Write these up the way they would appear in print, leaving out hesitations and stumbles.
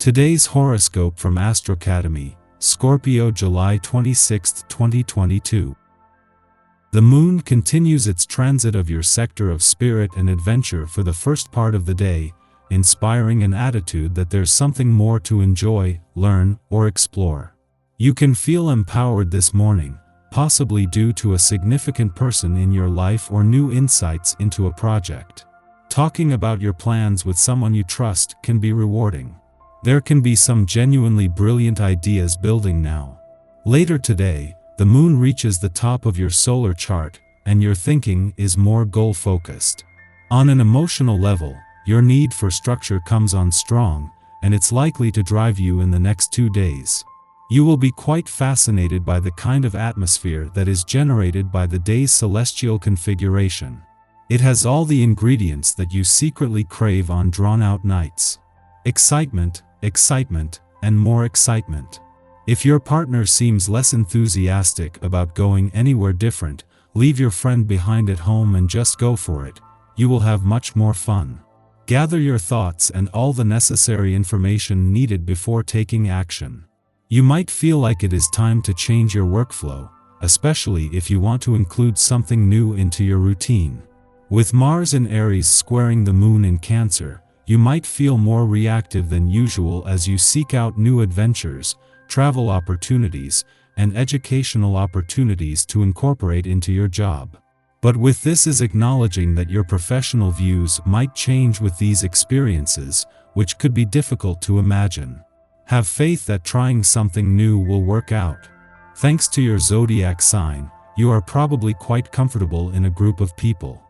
Today's horoscope from Astrocademy, Scorpio July 26, 2022. The moon continues its transit of your sector of spirit and adventure for the first part of the day, inspiring an attitude that there's something more to enjoy, learn, or explore. You can feel empowered this morning, possibly due to a significant person in your life or new insights into a project. Talking about your plans with someone you trust can be rewarding. There can be some genuinely brilliant ideas building now. Later today, the moon reaches the top of your solar chart, and your thinking is more goal-focused. On an emotional level, your need for structure comes on strong, and it's likely to drive you in the next 2 days. You will be quite fascinated by the kind of atmosphere that is generated by the day's celestial configuration. It has all the ingredients that you secretly crave on drawn-out nights. Excitement, excitement, and more excitement. If your partner seems less enthusiastic about going anywhere different, leave your friend behind at home and just go for it. You will have much more fun. Gather your thoughts and all the necessary information needed before taking action. You might feel like it is time to change your workflow, especially if you want to include something new into your routine. With Mars in Aries squaring the moon in Cancer, you might feel more reactive than usual as you seek out new adventures, travel opportunities, and educational opportunities to incorporate into your job. But with this is acknowledging that your professional views might change with these experiences, which could be difficult to imagine. Have faith that trying something new will work out. Thanks to your zodiac sign, you are probably quite comfortable in a group of people.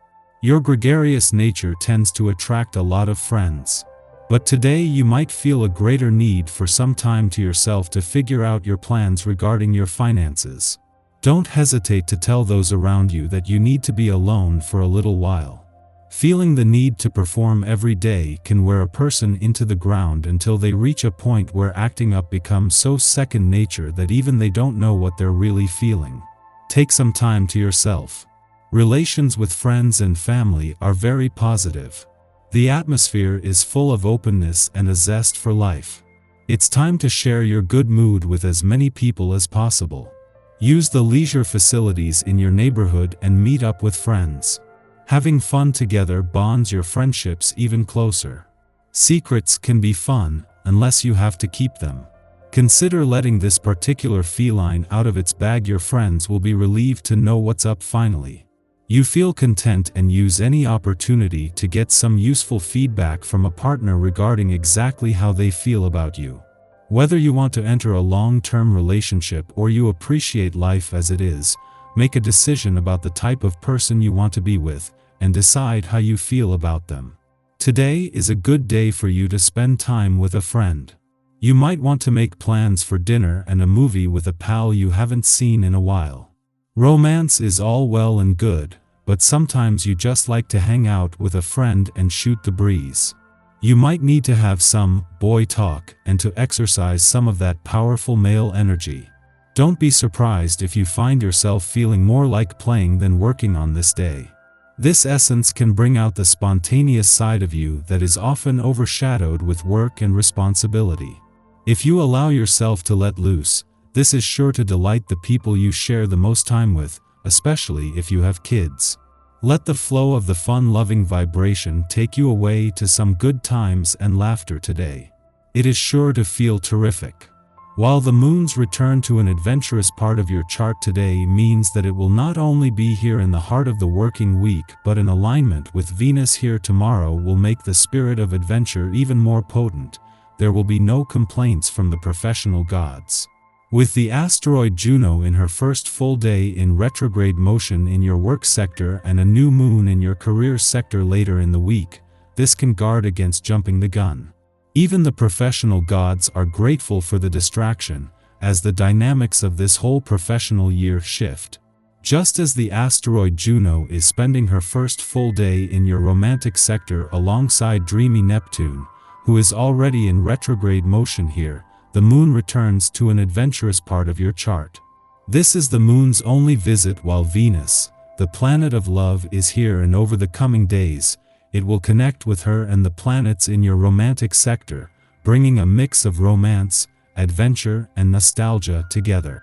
Your gregarious nature tends to attract a lot of friends. But today you might feel a greater need for some time to yourself to figure out your plans regarding your finances. Don't hesitate to tell those around you that you need to be alone for a little while. Feeling the need to perform every day can wear a person into the ground until they reach a point where acting up becomes so second nature that even they don't know what they're really feeling. Take some time to yourself. Relations with friends and family are very positive. The atmosphere is full of openness and a zest for life. It's time to share your good mood with as many people as possible. Use the leisure facilities in your neighborhood and meet up with friends. Having fun together bonds your friendships even closer. Secrets can be fun, unless you have to keep them. Consider letting this particular feline out of its bag. Your friends will be relieved to know what's up finally. You feel content and use any opportunity to get some useful feedback from a partner regarding exactly how they feel about you. Whether you want to enter a long-term relationship or you appreciate life as it is, make a decision about the type of person you want to be with, and decide how you feel about them. Today is a good day for you to spend time with a friend. You might want to make plans for dinner and a movie with a pal you haven't seen in a while. Romance is all well and good, but sometimes you just like to hang out with a friend and shoot the breeze. You might need to have some boy talk and to exercise some of that powerful male energy. Don't be surprised if you find yourself feeling more like playing than working on this day. This essence can bring out the spontaneous side of you that is often overshadowed with work and responsibility. If you allow yourself to let loose, this is sure to delight the people you share the most time with, especially if you have kids. Let the flow of the fun-loving vibration take you away to some good times and laughter today. It is sure to feel terrific. While the moon's return to an adventurous part of your chart today means that it will not only be here in the heart of the working week but in alignment with Venus here tomorrow will make the spirit of adventure even more potent. There will be no complaints from the professional gods. With the asteroid Juno in her first full day in retrograde motion in your work sector and a new moon in your career sector later in the week, this can guard against jumping the gun. Even the professional gods are grateful for the distraction, as the dynamics of this whole professional year shift. Just as the asteroid Juno is spending her first full day in your romantic sector alongside dreamy Neptune, who is already in retrograde motion here, the moon returns to an adventurous part of your chart. This is the moon's only visit while Venus, the planet of love, is here, and over the coming days, it will connect with her and the planets in your romantic sector, bringing a mix of romance, adventure, and nostalgia together.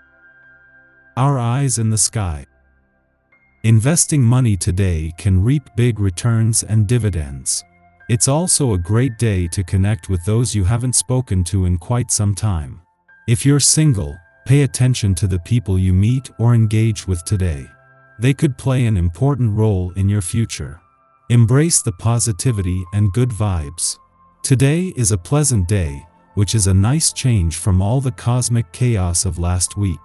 Our eyes in the sky. Investing money today can reap big returns and dividends. It's also a great day to connect with those you haven't spoken to in quite some time. If you're single, pay attention to the people you meet or engage with today. They could play an important role in your future. Embrace the positivity and good vibes. Today is a pleasant day, which is a nice change from all the cosmic chaos of last week.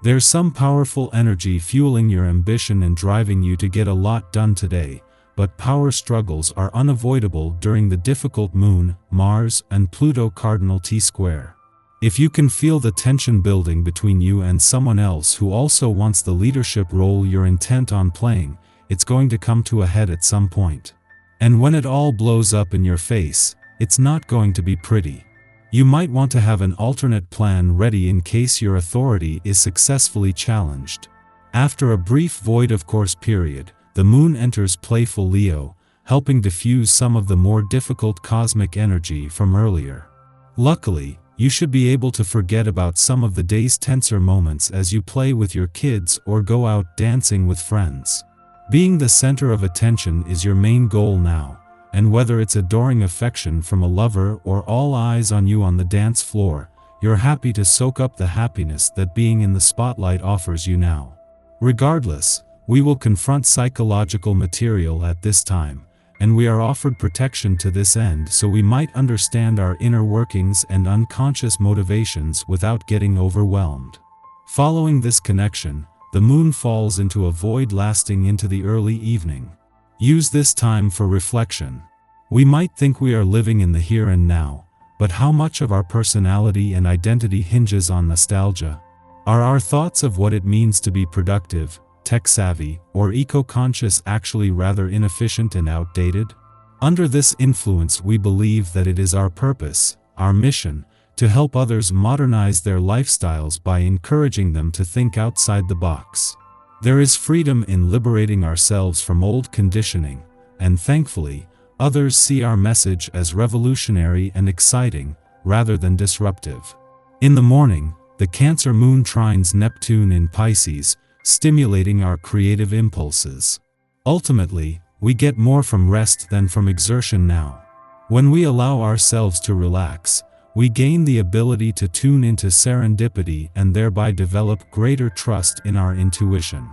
There's some powerful energy fueling your ambition and driving you to get a lot done today, but power struggles are unavoidable during the difficult Moon, Mars, and Pluto cardinal T-square. If you can feel the tension building between you and someone else who also wants the leadership role you're intent on playing, it's going to come to a head at some point. And when it all blows up in your face, it's not going to be pretty. You might want to have an alternate plan ready in case your authority is successfully challenged. After a brief void of course period, the Moon enters playful Leo, helping diffuse some of the more difficult cosmic energy from earlier. Luckily, you should be able to forget about some of the day's tenser moments as you play with your kids or go out dancing with friends. Being the center of attention is your main goal now, and whether it's adoring affection from a lover or all eyes on you on the dance floor, you're happy to soak up the happiness that being in the spotlight offers you now. Regardless, we will confront psychological material at this time, and we are offered protection to this end so we might understand our inner workings and unconscious motivations without getting overwhelmed. Following this connection, the Moon falls into a void lasting into the early evening. Use this time for reflection. We might think we are living in the here and now, but how much of our personality and identity hinges on nostalgia? Are our thoughts of what it means to be productive, tech-savvy, or eco-conscious actually rather inefficient and outdated? Under this influence, we believe that it is our purpose, our mission, to help others modernize their lifestyles by encouraging them to think outside the box. There is freedom in liberating ourselves from old conditioning, and thankfully, others see our message as revolutionary and exciting, rather than disruptive. In the morning, the Cancer Moon trines Neptune in Pisces, stimulating our creative impulses. Ultimately, we get more from rest than from exertion now. When we allow ourselves to relax, we gain the ability to tune into serendipity and thereby develop greater trust in our intuition.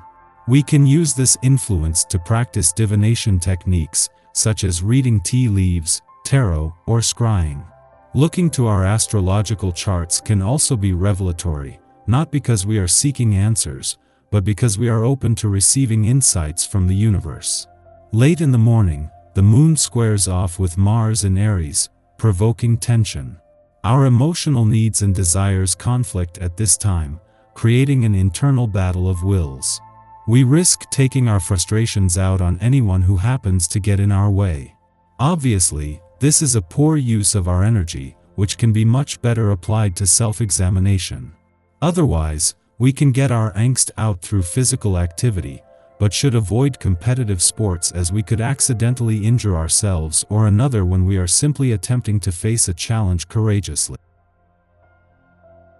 We can use this influence to practice divination techniques, such as reading tea leaves, tarot, or scrying. Looking to our astrological charts can also be revelatory, not because we are seeking answers, but because we are open to receiving insights from the universe. Late in the morning, the Moon squares off with Mars in Aries, provoking tension. Our emotional needs and desires conflict at this time, creating an internal battle of wills. We risk taking our frustrations out on anyone who happens to get in our way. Obviously, this is a poor use of our energy, which can be much better applied to self-examination. Otherwise, we can get our angst out through physical activity, but should avoid competitive sports as we could accidentally injure ourselves or another when we are simply attempting to face a challenge courageously.